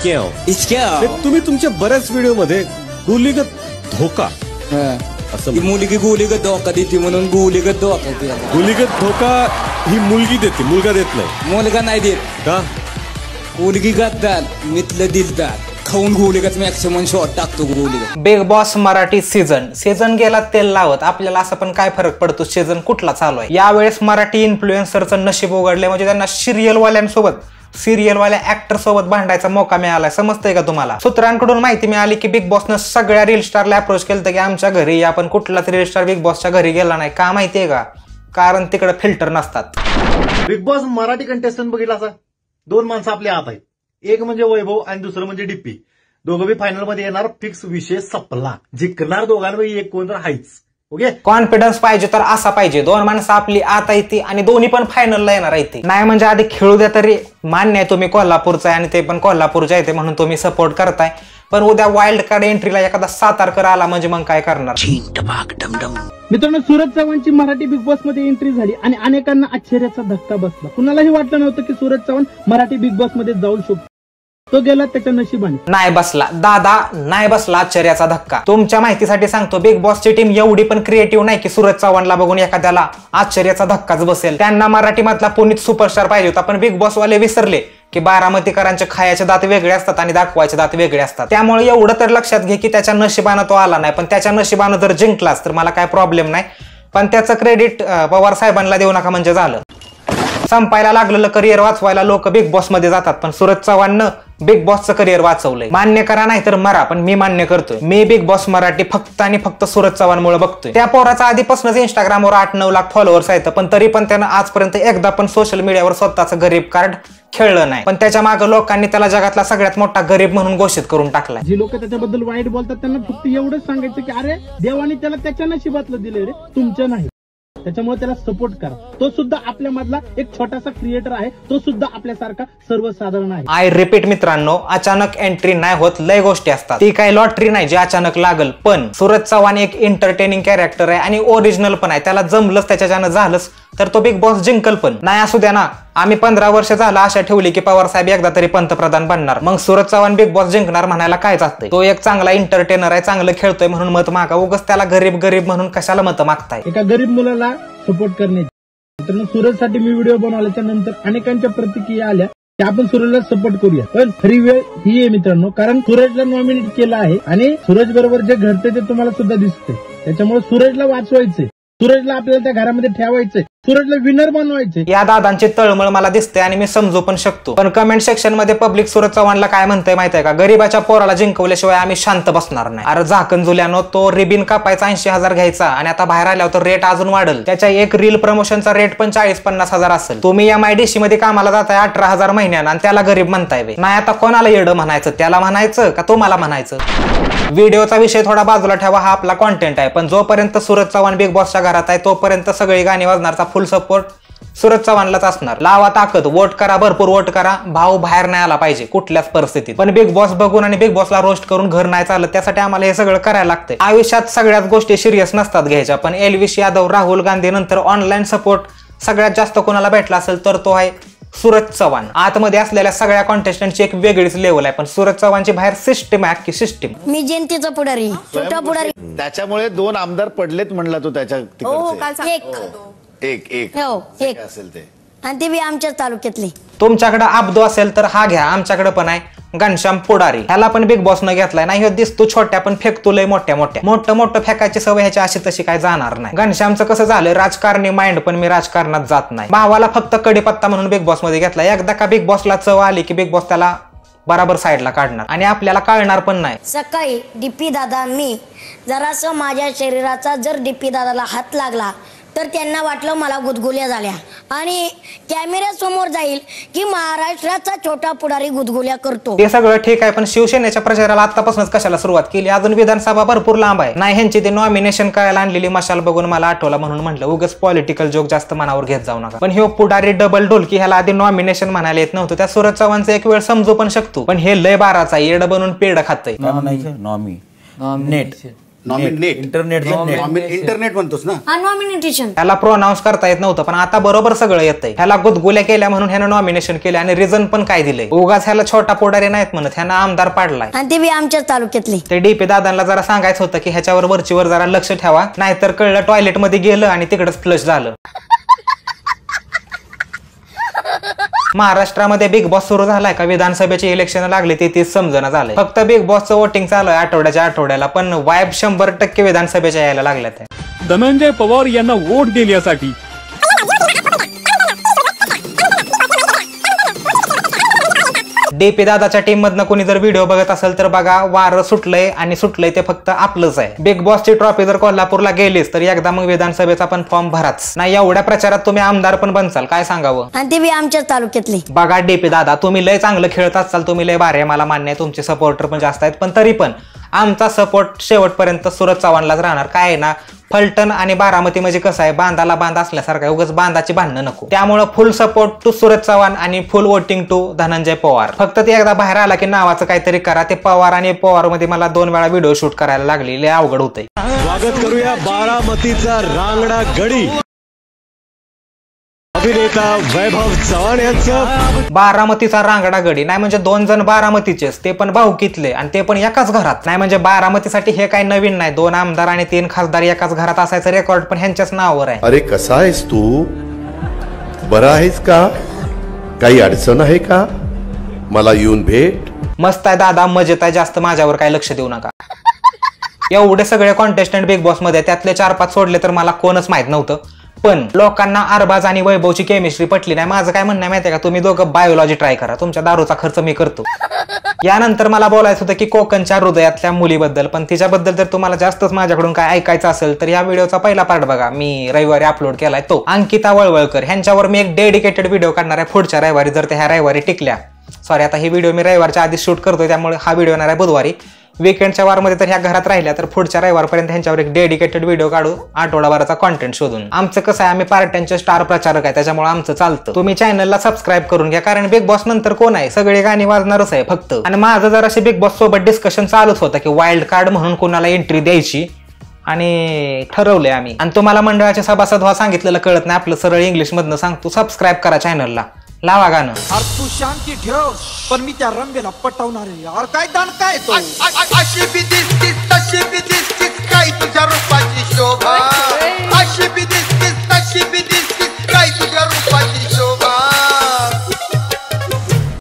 इचक्या तुम्ही तुमच्या बऱ्याच व्हिडिओ मध्ये गुलीगत धोका असं मुलगी गुलीगत धोका देते म्हणून गुलीगत धोका. गुलीगत धोका ही मुलगी देते, मुलगा देत नाही. मुलगा नाही देत का? मुलगी गद्दार मितलं दिलदार खाऊन गुलीगत मॅक्सिमम शॉट टाकतो गुलीगत. बिग बॉस मराठी सीझन गेला तेल लावत. आपल्याला असं पण काय फरक पडतो सीझन कुठला चालू आहे. यावेळेस मराठी इन्फ्लुएन्सरचं नशीब उघडले, म्हणजे त्यांना सिरियलवाल्या ऍक्टर सोबत भांडायचा मौका मिळालाय. समजतंय का तुम्हाला? सूत्रांकडून माहिती मिळाली की बिग बॉसनं सगळ्या रील स्टारला अप्रोच केलं की आमच्या घरी या, पण कुठलाच रील स्टार बिग बॉसच्या घरी गेला नाही. का माहितीये का? कारण तिकडे फिल्टर नसतात. बिग बॉस मराठी कंटेस्टंट बघितला असा 2 माणसं आपल्या हात आहेत. एक म्हणजे वैभव आणि दुसरं म्हणजे डिप्पी. दोघं बी फायनल मध्ये येणार, फिक्स विषय संपला. जिंकणार दोघांपैकी एक कोण तर हायच. ओके, कॉन्फिडन्स पाहिजे तर असा पाहिजे 2 माणसं आपली आत येते आणि दोन्ही पण फायनलला येणार आहे. नाही म्हणजे आधी खेळू द्या तरी. मान्य आहे तुम्ही कोल्हापूरचा आहे आणि ते पण कोल्हापूरच्या येते म्हणून तुम्ही सपोर्ट करताय, पण उद्या वाईल्ड कार्ड एंट्रीला एखादा सातारकर आला म्हणजे मग काय करणार? मित्रांनो, सूरज चव्हाणची मराठी बिग बॉस मध्ये एंट्री झाली आणि अनेकांना आश्चर्याचा धक्का बसला. कुणालाही वाटलं नव्हतं की सूरज चव्हाण मराठी बिग बॉस मध्ये जाऊ शकतो. तो गेला त्याच्या नशिबाने. नाही बसला दादा, नाही बसला आश्चर्याचा धक्का. तुमच्या माहितीसाठी सांगतो, बिग बॉसची टीम एवढी पण क्रिएटिव्ह नाही की सूरज चव्हाणला बघून एखाद्याला आश्चर्याचा धक्काच बसेल. त्यांना मराठी मधला पुनीत सुपरस्टार पाहिजे होता, पण बिग बॉस वाले विसरले की बारामतीकरांचे खायचे दात वेगळे असतात आणि दाखवायचे दात वेगळे असतात. त्यामुळे एवढं तर लक्षात घे की त्याच्या नशिबानं तो आला नाही, पण त्याच्या नशिबानं जर जिंकलास तर मला काय प्रॉब्लेम नाही, पण त्याचं क्रेडिट पवार साहेबांना देऊ नका म्हणजे झालं. संपायला लागलेलं करिअर वाचवायला लोक बिग बॉस मध्ये जातात, पण सूरज चव्हाणनं बिग बॉसचं करिअर वाचवलंय. मान्य करा नाही तर मरा, पण मी मान्य करतोय. मी बिग बॉस मराठी फक्त आणि फक्त सूरज चव्हाणमुळे बघतोय. त्या पोराचा आधीपासूनच इंस्टाग्रामवर 8-9 लाख फॉलोअर्स आहेत, पण तरी पण त्यानं आजपर्यंत एकदा पण सोशल मीडियावर स्वतःचं गरीब कार्ड खेळलं नाही. पण त्याच्या मागे लोकांनी त्याला जगातला सगळ्यात मोठा गरीब म्हणून घोषित करून टाकलाय. जी लोक त्याच्याबद्दल वाईट बोलतात त्यांना फक्त एवढंच सांगायचं की अरे देवाने त्याला त्याच्या नशिबातलं दिले रे, तुमच्या नाही. त्याच्यामुळे त्याला सपोर्ट करा. तो सुद्धा आपल्या मधला एक छोटासा क्रिएटर आहे, तो सुद्धा आपल्यासारखा सर्वसाधारण आहे. आय रिपीट मित्रांनो, अचानक एंट्री नाही होत, लय गोष्टी असतात. ती काही लॉटरी नाही जी अचानक लागल. पण सूरज चव्हाण एक एंटरटेनिंग कॅरेक्टर आहे आणि ओरिजिनल पण आहे. त्याला जमलंच, त्याच्यानं झालंच तर तो बिग बॉस जिंकल. पण नाही असू द्या ना, आम्ही 15 वर्ष झालं आशा ठेवली की पवार साहेब एकदा तरी पंतप्रधान बनणार, मग सूरज चव्हाण बिग बॉस जिंकणार म्हणायला काय चालतंय? तो एक चांगला एंटरटेनर आहे, चांगलं खेळतोय म्हणून मत मागा. उगाच त्याला गरीब गरीब म्हणून कशाला मत मागताय? एका गरीब मुलाला सपोर्ट करण्याची. मित्रांनो, सूरजसाठी मी व्हिडिओ बनवल्याच्या नंतर अनेकांच्या प्रतिक्रिया आल्या की आपण सूरजला सपोर्ट करूया, पण खरी वेळ ही आहे मित्रांनो, कारण सूरजला नॉमिनेट केलं आहे आणि सूरज बरोबर जे घडते ते तुम्हाला सुद्धा दिसतंय. त्याच्यामुळे सूरजला वाचवायचंय, सूरजला आपल्याला त्या घरामध्ये ठेवायचंय, सूरजला विनर बनवायचे. या दादांची तळमळ मला दिसते आणि मी समजू पण शकतो. पण कमेंट सेक्शन मध्ये पब्लिक सूरज चव्हाणला काय म्हणतंय माहितीये का? गरीबाच्या पोराला जिंकवल्याशिवाय आम्ही शांत बसणार नाही. अरे झाकण जुल्यानो, तो रिबिन कापायचा 80,000 घ्यायचा आणि आता बाहेर आल्यावर तर रेट अजून वाढल. त्याच्या एक रील प्रमोशनचा रेट पण 40-50 हजार असेल. तुम्ही MIDC मध्ये कामाला जाताय 18,000 महिन्यानं आणि त्याला गरीब म्हणताय वे. नाही आता कोणाला येडं म्हणायचं? त्याला म्हणायचं का तुम्हाला म्हणायचं? व्हिडिओचा विषय थोडा बाजूला ठेवा, हा आपला कॉन्टेंट आहे. पण जोपर्यंत सूरज चव्हाण बिग बॉसच्या घरात आहे तोपर्यंत सगळी गाणी वाजणारचा फुल सपोर्ट सूरज चव्हाणलाच असणार. लावा ताकद, वोट करा, भरपूर वोट करा. भाऊ बाहेर नाही आला पाहिजे कुठल्याच परिस्थितीत. पण बिग बॉस बघून आणि बिग बॉसला रोस्ट करून घर नाही चालत. त्यासाठी आम्हाला हे सगळं करायला लागतंय. आयुष्यात सगळ्याच गोष्टी सिरियस नसतात घ्यायच्या, पण एल्विश यादव, राहुल गांधी नंतर ऑनलाईन सपोर्ट सगळ्यात जास्त कोणाला भेटला असेल तर तो आहे सूरज चव्हाण. आतमध्ये असलेल्या सगळ्या कॉन्टेस्टंटची एक वेगळीच लेवल आहे, पण सूरज चव्हाणची बाहेर सिस्टीम आहे की सिस्टीम. मी जनतेचा पुढारी, छोटा पुढारी. त्याच्यामुळे 2 आमदार पडलेत म्हणला तो त्याच्या एक असेल ते, आणि ते बी आमच्याच तालुक्यातले. तुमच्याकडे अब्दू असेल तर हा घ्या, आमच्याकडे पण आहे घनश्याम पुढारी. ह्याला पण बिग बॉस न घेतलाय. नाही दिसतो छोट्या पण फेकतो लय मोठ्या मोठं फेकायची सवय ह्याच्या अशी तशी काय जाणार नाही. घनश्यामचं कसं झालं, राजकारणी माइंड, पण मी राजकारणात जात नाही. भावाला फक्त कडीपत्ता म्हणून बिग बॉस मध्ये घेतला. एकदा का बिग बॉसला चव आली की बिग बॉस त्याला बराबर साईडला काढणार आणि आपल्याला कळणार पण नाही. सकाळी डीपी दादांनी जरासं माझ्या शरीराचा जर डीपी दादाला हात लागला तर त्यांना वाटलं मला गुदगुल्या झाल्या आणि कॅमेऱ्यासमोर जाईल की महाराष्ट्राचा छोटा पुढारी गुदगुल्या करतो. ते सगळं ठीक आहे, पण शिवसेनेच्या प्रचाराला आतापासूनच कशाला सुरुवात केली? अजून विधानसभा भरपूर लांब आहे. नाही ह्यांची ते नॉमिनेशन करायला आणलेली मशाल बघून मला आठवलं म्हणून म्हटलं उगाच पॉलिटिकल जोक जास्त मनावर घेत जाऊ नका. पण हे पुढारी डबल ढोलकी, ह्याला आधी नॉमिनेशन म्हणायला येत नव्हतं. त्या सूरज चव्हाणचं एक वेळ समजू पण शकतो, पण हे लय बाराचा येड बनून पेड खातंय. नॉमिनेट इंटरनेट म्हणतोस ना. नॉमिनेशन त्याला प्रोनाऊन्स करता येत नव्हतं, पण आता बरोबर सगळं येतंय. ह्याला गुदगुल्या केल्या म्हणून ह्यानं नॉमिनेशन केलं आणि रिझन पण काय दिलंय. उगाच ह्याला छोटा पोटारे नाहीत म्हणत, ह्यानं आमदार पाडलाय. आणि ते बी आमच्याच तालुक्यातले. ते डीपी दादांना जरा सांगायचं होतं की ह्याच्यावर वरचीवर जरा लक्ष ठेवा, नाहीतर कळलं टॉयलेट मध्ये गेलं आणि तिकडच फ्लश झालं. महाराष्ट्रामध्ये बिग बॉस सुरू झालाय का विधानसभेचे इलेक्शन लागले ते समजणं झालंय. फक्त बिग बॉसचं वोटिंग चालू आहे आठवड्याला, पण वाईब 100% विधानसभेच्या यायला लागल्यात. धनंजय पवार यांना वोट देण्यासाठी डीपी दादाच्या टीम मधनं कोणी जर व्हिडिओ बघत असेल तर बघा, वारं सुटलंय आणि सुटलंय ते फक्त आपलंच आहे. बिग बॉसची ट्रॉफी जर कोल्हापूरला गेलीच तर एकदा मग विधानसभेचा पण फॉर्म भराच. नाही एवढ्या प्रचारात तुम्ही आमदार पण बनचाल, काय सांगावं. आणि ते बी आमच्याच तालुक्यातले. बघा डीपी दादा, तुम्ही लय चांगलं खेळत असाल, तुम्ही लय भारी आहे, मला मान्य आहे, तुमचे सपोर्टर पण जास्त आहेत, पण तरी पण आमचा सपोर्ट शेवटपर्यंत सूरज चव्हाणलाच राहणार. काय आहे ना, फलटण आणि बारामती म्हणजे कसं आहे, बांधाला बांध असल्यासारखं, उगाच बांधाची भांडणं नको. त्यामुळे full support to Suraj Chavan आणि full voting to Dhananjay Pawar. फक्त ते एकदा बाहेर आला की नावाचं काहीतरी करा. ते पवार आणि पवार मध्ये मला 2 वेळा व्हिडिओ शूट करायला लागली, लय अवघड होतंय. स्वागत करूया बारामतीचा रांगडा गडी अभिनेता वैभव चव्हाण यांचं. बारामतीचा रांगडा गडी नाही म्हणजे 2 जण बारामतीचेच, ते पण भाऊकीतले आणि ते पण एकाच घरात. नाही म्हणजे बारामतीसाठी हे काही नवीन नाही, 2 आमदार आणि 3 खासदार एकाच घरात असायचं रेकॉर्ड पण ह्यांच्याच नावावर आहे. अरे कसा आहेस तू, बरा आहेस का, काही अडचण आहे का, मला येऊन भेट. मस्त आहे दादा, मजेत आहे, जास्त माझ्यावर काय लक्ष देऊ नका. एवढे सगळे कॉन्टेस्टंट बिग बॉस मध्ये त्यातले 4-5 सोडले तर मला कोणच माहित नव्हतं. पण लोकांना अरबाज आणि वैभवची केमिस्ट्री पटली नाही. माझं काय म्हणणं माहितीये का, तुम्ही दोघं बायोलॉजी ट्राय करा, तुमच्या दारूचा खर्च मी करतो. यानंतर मला बोलायचं होतं की कोकणच्या हृदयातल्या मुलीबद्दल, पण तिच्याबद्दल जर तुम्हाला जास्तच माझ्याकडून काय ऐकायचं असेल तर या व्हिडिओचा पहिला पार्ट बघा, मी रविवारी अपलोड केलाय तो. अंकिता वळवळकर ह्यांच्यावर मी एक डेडिकेटेड व्हिडिओ काढणार आहे पुढच्या रविवारी, जर त्या ह्या रविवारी टिकल्या. सॉरी, आता ही व्हिडिओ मी रविवारच्या आधी शूट करतोय, त्यामुळे हा व्हिडिओ येणार आहे बुधवारी. वीकेंडच्या वारमध्ये तर ह्या घरात राहिल्या तर पुढच्या रविवारपर्यंत ह्यांच्यावर एक डेडिकेटेड व्हिडिओ काढू, आठवडाभराचा कॉन्टेंट शोधून. आमचं कसं आहे, आम्ही पार्ट्यांचे स्टार प्रचारक आहे, त्याच्यामुळे आमचं चालतं. तुम्ही चॅनलला सबस्क्राईब करून घ्या, कारण बिग बॉस नंतर कोण आहे, सगळे गाणी वाजणारच आहे फक्त. आणि माझं जर असे बिग बॉस सोबत डिस्कशन चालूच होतं की वाईल्ड कार्ड म्हणून कोणाला एंट्री द्यायची, आणि ठरवलंय आम्ही. आणि तुम्हाला मंडळाचे सभासद व्हा सांगितलेलं कळत नाही, आपलं सरळ इंग्लिश मधनं सांगतो. सबस्क्राईब करा चॅनलला, लावा गाणं. तू शांती ठेव, पण मी त्या रंगेला पटवणार आहे. काय दान काय तो